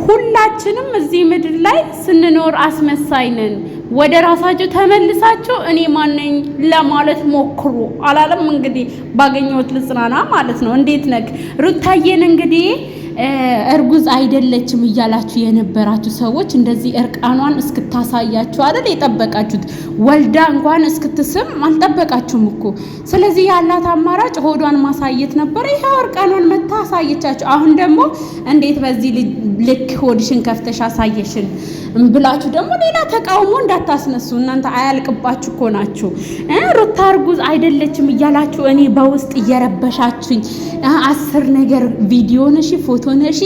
ሁላችንም እዚህ ምድር ላይ ስንኖር አስመሳይ ነን። ወደ ራሳችሁ ተመልሳችሁ እኔ ማነኝ ለማለት ሞክሩ አላለም። እንግዲህ ባገኘሁት ልጽናና ማለት ነው። እንዴት ነክ ሩታዬን እንግዲህ እርጉዝ አይደለችም እያላችሁ የነበራችሁ ሰዎች እንደዚህ እርቃኗን እስክታሳያችሁ አይደል የጠበቃችሁት? ወልዳ እንኳን እስክትስም አልጠበቃችሁም እኮ። ስለዚህ ያላት አማራጭ ሆዷን ማሳየት ነበር። ይሄው እርቃኗን መታ አሳየቻችሁ። አሁን ደግሞ እንዴት በዚህ ልክ ሆድሽን ከፍተሽ አሳየሽን ብላችሁ ደግሞ ሌላ ተቃውሞ እንዳታስነሱ። እናንተ አያልቅባችሁ እኮ ናችሁ። ሩታ እርጉዝ አይደለችም እያላችሁ እኔ በውስጥ እየረበሻችሁኝ 10 ነገር ቪዲዮ ነሽ ፎቶ ነሽ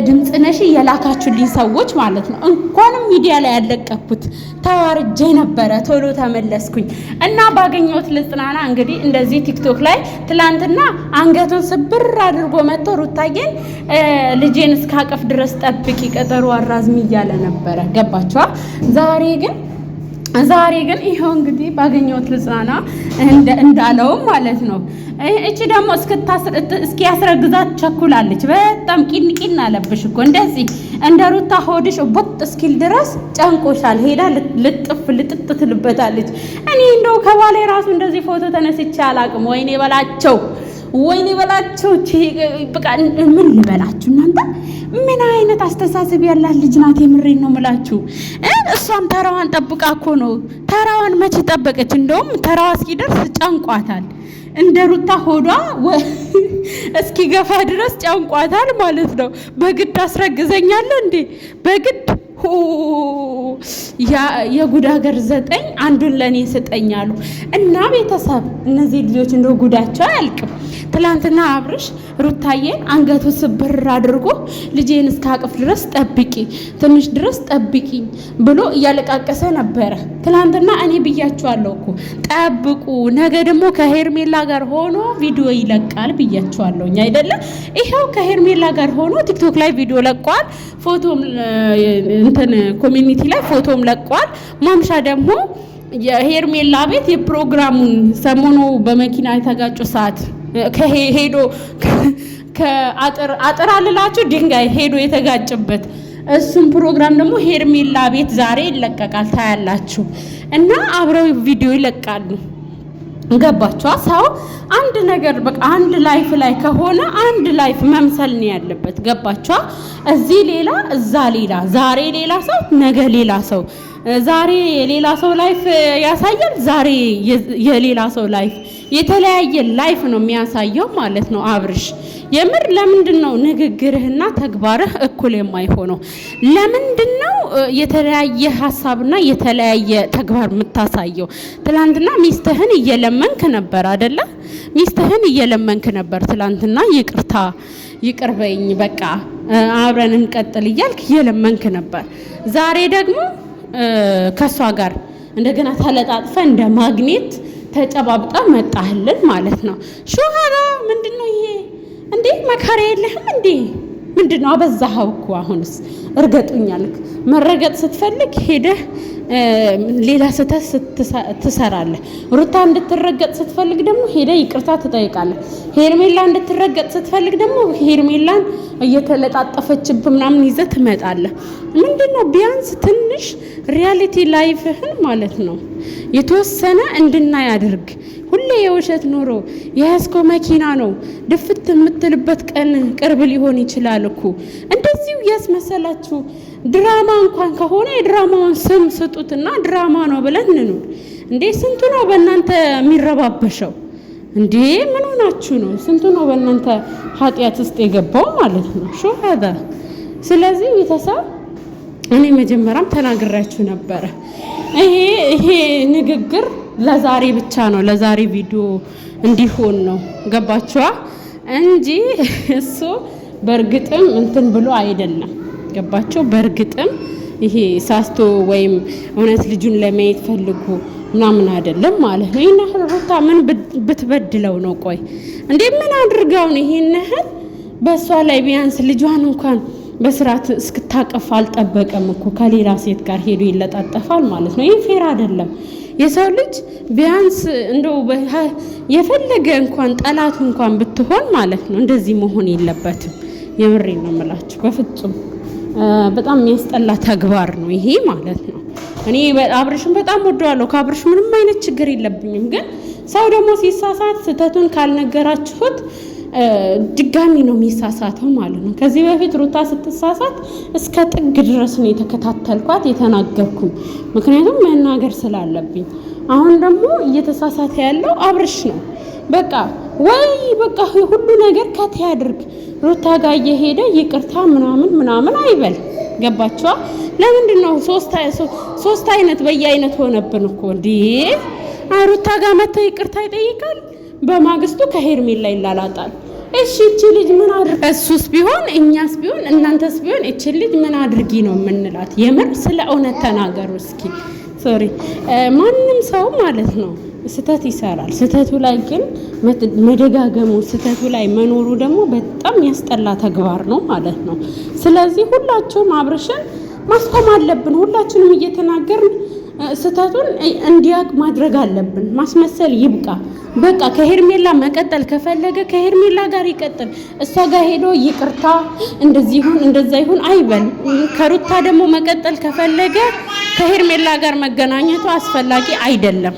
ድምጽ ነሽ የላካችሁልኝ ሰዎች ማለት ነው። እንኳንም ሚዲያ ላይ ያለቀኩት ተዋርጄ ነበረ። ቶሎ ተመለስኩኝ እና ባገኘሁት ልጽናና። እንግዲህ እንደዚህ ቲክቶክ ላይ ትላንትና አንገቱን ስብር አድርጎ መጥቶ ሩታዬን ልጄን እስካቀፍ ድረስ ጠብቂ ቀጠሮ አራዝሚ እያለ ነበረ። ገባችኋ? ዛሬ ግን ይሄው እንግዲህ ባገኘሁት ልጽናና እንዳለው ማለት ነው። እቺ ደግሞ እስኪያስረግዛት ቸኩላለች። በጣም ቂንቂን አለብሽ እኮ እንደዚህ እንደ ሩታ ሆድሽ ቦጥ እስኪል ድረስ ጨንቆሻል። ሄዳ ልጥጥ ትልበታለች። እኔ እንደው ከባሌ ራሱ እንደዚህ ፎቶ ተነስቼ አላቅም። ወይኔ በላቸው በቃ ምን ልበላችሁ እናንተ። ምን አይነት አስተሳሰብ ያላት ልጅ ናት? የምሬን ነው የምላችሁ። እሷም ተራዋን ጠብቃ እኮ ነው። ተራዋን መቼ ጠበቀች? እንደውም ተራዋ እስኪደርስ ጨንቋታል። እንደ ሩታ ሆዷ እስኪገፋ ድረስ ጨንቋታል ማለት ነው። በግድ አስረግዘኛለሁ እንዴ? በግድ የጉድ ሀገር 9 አንዱን ለኔ ስጠኛሉ። እና ቤተሰብ እነዚህ ልጆች እንደው ጉዳቸው አያልቅም። ትላንትና አብርሽ ሩታዬን አንገቱ ስብር አድርጎ ልጄን እስካቅፍ ድረስ ጠብቂ፣ ትንሽ ድረስ ጠብቂኝ ብሎ እያለቃቀሰ ነበረ ትላንትና። እኔ ብያችኋለሁ እኮ ጠብቁ፣ ነገ ደግሞ ከሄርሜላ ጋር ሆኖ ቪዲዮ ይለቃል ብያችኋለሁ አይደለም? ይሄው ከሄርሜላ ጋር ሆኖ ቲክቶክ ላይ ቪዲዮ ለቋል። ፎቶም ኮሚኒቲ ላይ ፎቶም ለቋል። ማምሻ ደግሞ የሄርሜላ ቤት የፕሮግራሙን ሰሞኑ በመኪና የተጋጩ ሰዓት ሄዶ ከአጥር አልላችሁ ድንጋይ ሄዶ የተጋጨበት እሱም ፕሮግራም ደግሞ ሄርሜላ ቤት ዛሬ ይለቀቃል ታያላችሁ። እና አብረው ቪዲዮ ይለቃሉ። ገባችኋ? ሰው አንድ ነገር በቃ አንድ ላይፍ ላይ ከሆነ አንድ ላይፍ መምሰል ነው ያለበት። ገባችኋ? እዚህ ሌላ እዛ ሌላ፣ ዛሬ ሌላ ሰው ነገ ሌላ ሰው፣ ዛሬ የሌላ ሰው ላይፍ ያሳያል፣ ዛሬ የሌላ ሰው ላይፍ፣ የተለያየ ላይፍ ነው የሚያሳየው ማለት ነው። አብርሽ የምር ለምንድን ነው ንግግርህና ተግባርህ እኩል የማይሆነው? ለምንድን ነው የተለያየ ሀሳብና የተለያየ ተግባር የምታሳየው? ትላንትና ሚስትህን እየለመንክ ነበር አይደለ? ሚስትህን እየለመንክ ነበር ትላንትና። ይቅር በይኝ በቃ አብረን እንቀጥል እያልክ እየለመንክ ነበር። ዛሬ ደግሞ ከሷ ጋር እንደገና ተለጣጥፈ እንደ ማግኔት ተጨባብጣ መጣህልን ማለት ነው። ሹሃራ ምንድነው ይሄ እንዴ? መካሪ የለህም እንዴ? ምንድነው? አበዛኸው እኮ። አሁንስ እርገጡኛልክ። መረገጥ ስትፈልግ ሄደህ ሌላ ስህተት ትሰራለህ። ሩታ እንድትረገጥ ስትፈልግ ደግሞ ሄደህ ይቅርታ ትጠይቃለህ። ሄርሜላ እንድትረገጥ ስትፈልግ ደግሞ ሄርሜላን እየተለጣጠፈችብ ምናምን ይዘህ ትመጣለህ። ምንድነው? ቢያንስ ትንሽ ሪያሊቲ ላይፍህን ማለት ነው የተወሰነ እንድናይ አድርግ። ሁሌ የውሸት ኑሮ የያዝከው መኪና ነው። ድፍት የምትልበት ቀን ቅርብ ሊሆን ይችላል እኮ። እንደዚሁ ያስመሰላችሁ ድራማ እንኳን ከሆነ የድራማውን ስም ስጡትና ድራማ ነው ብለን እንኑር እንዴ። ስንቱ ነው በእናንተ የሚረባበሸው እንዴ? ምን ሆናችሁ ነው? ስንቱ ነው በእናንተ ኃጢአት ውስጥ የገባው ማለት ነው። ሾሃዳ። ስለዚህ ቤተሰብ እኔ መጀመሪያም ተናግራችሁ ነበረ። ይሄ ንግግር ለዛሬ ብቻ ነው፣ ለዛሬ ቪዲዮ እንዲሆን ነው። ገባችኋ? እንጂ እሱ በእርግጥም እንትን ብሎ አይደለም። ገባችሁ? በእርግጥም ይሄ ሳስቶ ወይም እውነት ልጁን ለማየት ፈልጉ ምናምን አይደለም ማለት ነው። ይሄን ሩታ ምን ብትበድለው ነው? ቆይ እንዴ ምን አድርጋው ነው ይሄን ያህል በሷ ላይ? ቢያንስ ልጇን እንኳን በስርዓት እስክታቀፍ አልጠበቀም እኮ። ከሌላ ሴት ጋር ሄዶ ይለጣጠፋል ማለት ነው። ይሄ ፌር አይደለም። የሰው ልጅ ቢያንስ እንደው የፈለገ እንኳን ጠላቱ እንኳን ብትሆን ማለት ነው እንደዚህ መሆን የለበትም። የምሬን ነው የምላችሁ በፍጹም በጣም የሚያስጠላ ተግባር ነው ይሄ ማለት ነው። እኔ አብርሽን በጣም ወደዋለሁ። ከአብርሽ ምንም አይነት ችግር የለብኝም። ግን ሰው ደግሞ ሲሳሳት ስህተቱን ካልነገራችሁት ድጋሚ ነው የሚሳሳተው ማለት ነው። ከዚህ በፊት ሩታ ስትሳሳት እስከ ጥግ ድረስ ነው የተከታተልኳት የተናገርኩኝ፣ ምክንያቱም መናገር ስላለብኝ። አሁን ደግሞ እየተሳሳተ ያለው አብርሽ ነው። በቃ ወይ በቃ ሁሉ ነገር ከት ያድርግ ሩታ ጋር እየሄደ ይቅርታ ምናምን አይበል። ገባችኋ? ለምንድን ነው ሶስት አይነት በየአይነት ሆነብን እኮ እንዴ? ሩታ ጋር መጥቶ ይቅርታ ይጠይቃል፣ በማግስቱ ከሄርሜላ ይላላጣል። እሺ እቺ ልጅ ምን አድርግ? እሱስ ቢሆን እኛስ ቢሆን እናንተስ ቢሆን እቺ ልጅ ምን አድርጊ ነው የምንላት? የምር ስለ እውነት ተናገሩ እስኪ። ሶሪ ማንም ሰው ማለት ነው ስህተት ይሰራል። ስህተቱ ላይ ግን መደጋገሙ ስህተቱ ላይ መኖሩ ደግሞ በጣም ያስጠላ ተግባር ነው ማለት ነው። ስለዚህ ሁላችሁም አብርሽን ማስቆም አለብን። ሁላችንም እየተናገርን ስህተቱን እንዲያቅ ማድረግ አለብን። ማስመሰል ይብቃ። በቃ ከሄርሜላ መቀጠል ከፈለገ ከሄርሜላ ጋር ይቀጥል። እሷ ጋር ሄዶ ይቅርታ እንደዚህ ይሁን እንደዛ ይሁን አይበል። ከሩታ ደግሞ መቀጠል ከፈለገ ከሄርሜላ ጋር መገናኘቱ አስፈላጊ አይደለም።